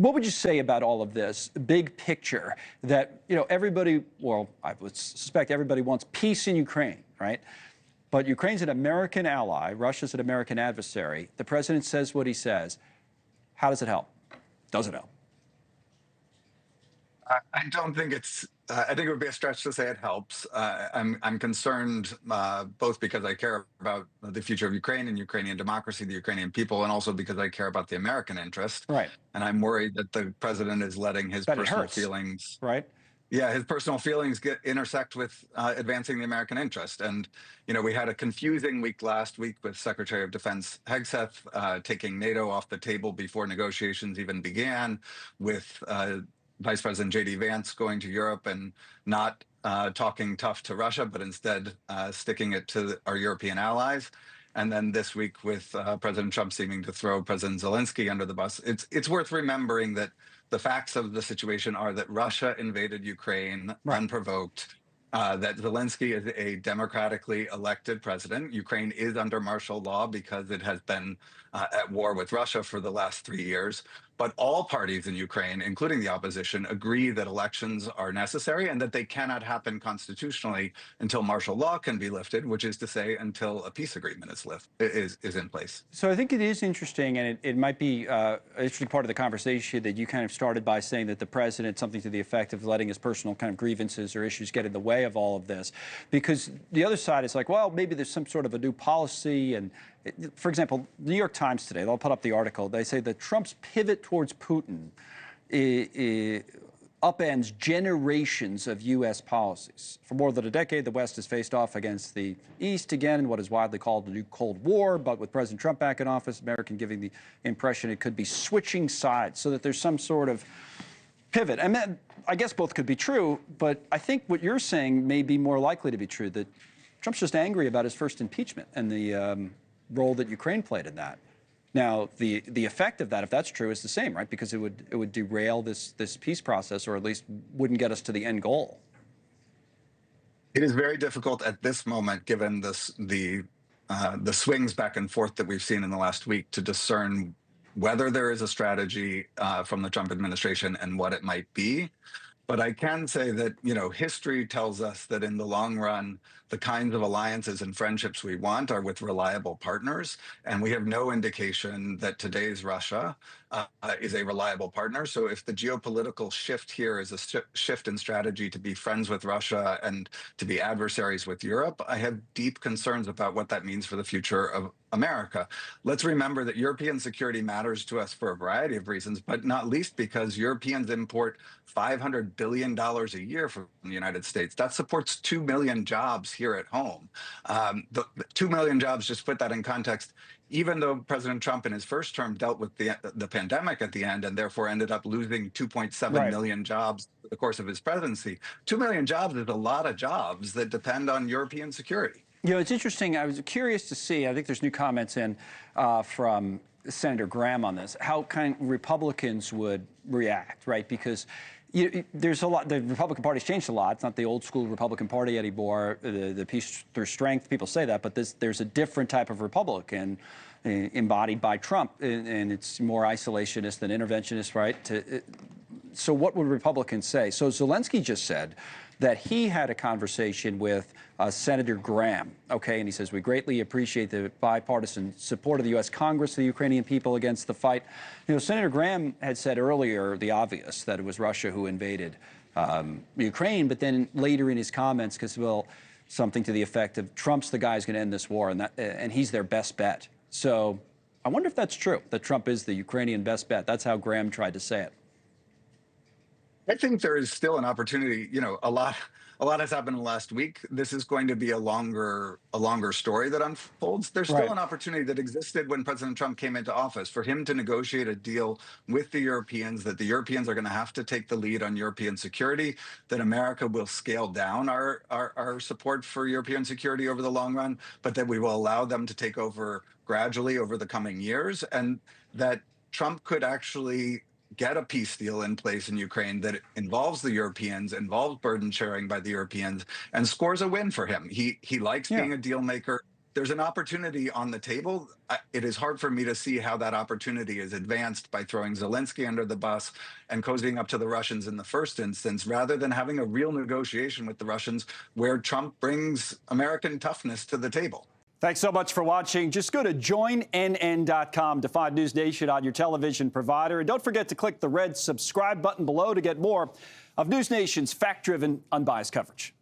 What would you say about all of this big picture that, everybody, well, I would suspect everybody wants peace in Ukraine, right? But Ukraine's an American ally. Russia's an American adversary. The president says what he says. How does it help? Does it help? I don't think it's. I think it would be a stretch to say it helps. I'm concerned both because I care about the future of Ukraine and Ukrainian democracy, the Ukrainian people, and also because I care about the American interest. Right. And I'm worried that the president is letting his personal feelings, right? Yeah, his personal feelings intersect with advancing the American interest. And we had a confusing week last week with Secretary of Defense Hegseth taking NATO off the table before negotiations even began, with Vice President J.D. Vance going to Europe and not talking tough to Russia, but instead sticking it to our European allies. And then this week with President Trump seeming to throw President Zelensky under the bus. It's worth remembering that the facts of the situation are that Russia invaded Ukraine unprovoked, that Zelensky is a democratically elected president. Ukraine is under martial law because it has been at war with Russia for the last 3 years. But all parties in Ukraine, including the opposition, agree that elections are necessary and that they cannot happen constitutionally until martial law can be lifted, which is to say, until a peace agreement is in place. So I think it is interesting, and it might be an interesting part of the conversation that you kind of started by saying that the president, something to the effect of letting his personal kind of grievances or issues get in the way of all of this. Because the other side is like, well, maybe there's some sort of a new policy. And for example, the New York Times today, they'll put up the article. They say that Trump's pivot towards Putin upends generations of U.S. policies. For more than a decade, the West has faced off against the East again in what is widely called the new Cold War. But with President Trump back in office, American giving the impression it could be switching sides so that there's some sort of pivot. And I guess both could be true, but I think what you're saying may be more likely to be true, that Trump's just angry about his first impeachment and the role that Ukraine played in that. Now, the effect of that, if that's true, is the same, right? Because it would derail this peace process, or at least wouldn't get us to the end goal. It is very difficult at this moment, given the swings back and forth that we've seen in the last week, to discern whether there is a strategy from the Trump administration and what it might be. But I can say that, history tells us that in the long run, the kinds of alliances and friendships we want are with reliable partners. And we have no indication that today's Russia is a reliable partner. So if the geopolitical shift here is a shift in strategy to be friends with Russia and to be adversaries with Europe, I have deep concerns about what that means for the future of America. Let's remember that European security matters to us for a variety of reasons, but not least because Europeans import $500 billion a year from the United States. That supports 2 million jobs here at home. The 2 million jobs, just put that in context, even though President Trump in his first term dealt with the pandemic at the end and therefore ended up losing 2.7 million jobs over the course of his presidency, 2 million jobs is a lot of jobs that depend on European security. It's interesting. I was curious to see, I think there's new comments in from Senator Graham on this, how kind of Republicans would react, right? Because there's a lot, the Republican Party's changed a lot. It's not the old school Republican Party anymore, the peace through strength, people say that, but there's a different type of Republican embodied by Trump, and it's more isolationist than interventionist, right? So what would Republicans say? So Zelensky just said that he had a conversation with Senator Graham, okay? And he says, we greatly appreciate the bipartisan support of the U.S. Congress, the Ukrainian people against the fight. Senator Graham had said earlier the obvious, that it was Russia who invaded Ukraine, but then later in his comments, because, well, something to the effect of Trump's the guy who's going to end this war, and he's their best bet. So I wonder if that's true, that Trump is the Ukrainian best bet. That's how Graham tried to say it. I think there is still an opportunity. A lot has happened in the last week. This is going to be a longer story that unfolds. There's still an opportunity that existed when President Trump came into office for him to negotiate a deal with the Europeans, that the Europeans are going to have to take the lead on European security, that America will scale down our support for European security over the long run, but that we will allow them to take over gradually over the coming years, and that Trump could actually get a peace deal in place in Ukraine that involves the Europeans, involves burden sharing by the Europeans, and scores a win for him. He likes being a deal maker. there's an opportunity on the table. It is hard for me to see how that opportunity is advanced by throwing Zelensky under the bus and cozying up to the Russians in the first instance, rather than having a real negotiation with the Russians where Trump brings American toughness to the table. Thanks so much for watching. Just go to joinnn.com to find News Nation on your television provider. And don't forget to click the red subscribe button below to get more of News Nation's fact-driven, unbiased coverage.